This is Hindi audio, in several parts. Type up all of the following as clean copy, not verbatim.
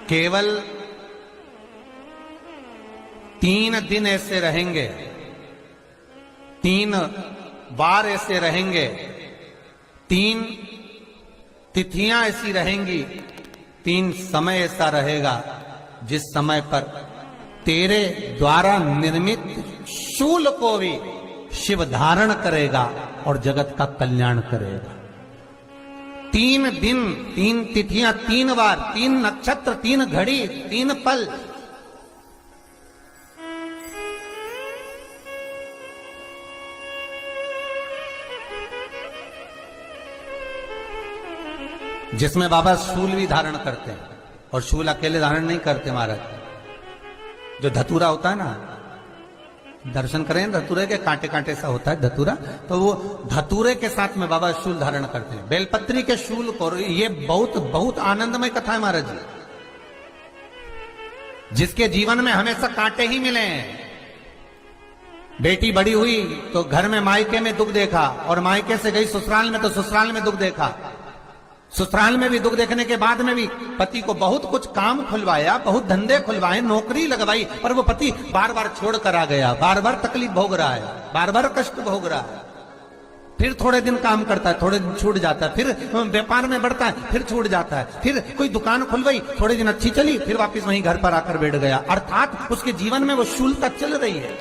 केवल 3 दिन ऐसे रहेंगे, 3 बार ऐसे रहेंगे, 3 तिथियां ऐसी रहेंगी, 3 समय ऐसा रहेगा जिस समय पर तेरे द्वारा निर्मित शूल को भी शिव धारण करेगा और जगत का कल्याण करेगा। 3 दिन, 3 तिथियां, 3 बार, 3 नक्षत्र, 3 घड़ी, 3 पल। जिसमें बाबा शूल भी धारण करते हैं, और शूल अकेले धारण नहीं करते महाराज। जो धतूरा होता है ना, दर्शन करें धतूरे के, कांटे कांटे सा होता है धतूरा, तो वो धतूरे के साथ में बाबा शूल धारण करते हैं, बेलपत्री के शूल को। ये बहुत बहुत आनंदमय कथा है महाराज जी। जिसके जीवन में हमेशा कांटे ही मिले हैं। बेटी बड़ी हुई तो घर में मायके में दुख देखा, और मायके से गई ससुराल में तो ससुराल में दुख देखा। ससुराल में भी दुख देखने के बाद में भी पति को बहुत कुछ काम खुलवाया, बहुत धंधे खुलवाए, नौकरी लगवाई, पर वो पति बार बार छोड़ कर आ गया, बार बार तकलीफ भोग रहा है, बार बार कष्ट भोग रहा है। फिर थोड़े दिन काम करता है, थोड़े दिन छूट जाता है, फिर व्यापार में बढ़ता है, फिर छूट जाता है, फिर कोई दुकान खुलवाई, थोड़े दिन अच्छी चली, फिर वापिस वहीं घर पर आकर बैठ गया। अर्थात उसके जीवन में वो शूलता चल रही है।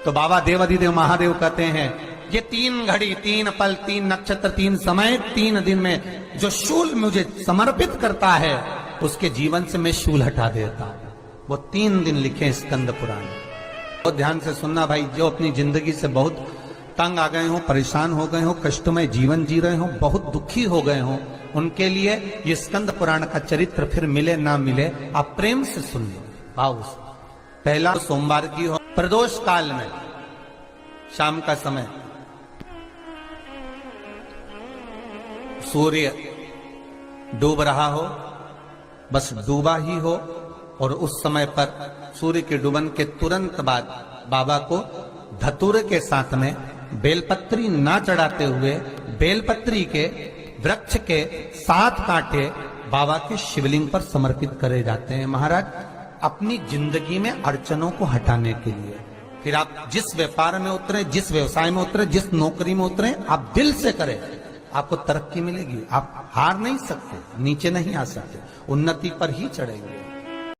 तो बाबा देवाधिदेव महादेव कहते हैं, ये 3 घड़ी, 3 पल, 3 नक्षत्र, 3 समय, 3 दिन में जो शूल मुझे समर्पित करता है, उसके जीवन से मैं शूल हटा देता हूं। वो 3 दिन लिखे स्कंद पुराण। तो ध्यान से सुनना भाई, जो अपनी जिंदगी से बहुत तंग आ गए हो, परेशान हो गए हो, कष्टमय जीवन जी रहे हो, बहुत दुखी हो गए हो, उनके लिए ये स्कंद पुराण का चरित्र फिर मिले ना मिले, आप प्रेम से सुन लो। भाव से पहला सोमवार की हो, प्रदोष काल में, शाम का समय, सूर्य डूब रहा हो, बस डूबा ही हो, और उस समय पर सूर्य के डूबन के तुरंत बाद बाबा को धतूरे के साथ में बेलपत्री ना चढ़ाते हुए, बेलपत्री के वृक्ष के 7 कांटे बाबा के शिवलिंग पर समर्पित करे जाते हैं महाराज, अपनी जिंदगी में अड़चनों को हटाने के लिए। फिर आप जिस व्यापार में उतरे, जिस व्यवसाय में उतरे, जिस नौकरी में उतरे, आप दिल से करें, आपको तरक्की मिलेगी। आप हार नहीं सकते, नीचे नहीं आ सकते, उन्नति पर ही चढ़ेंगे।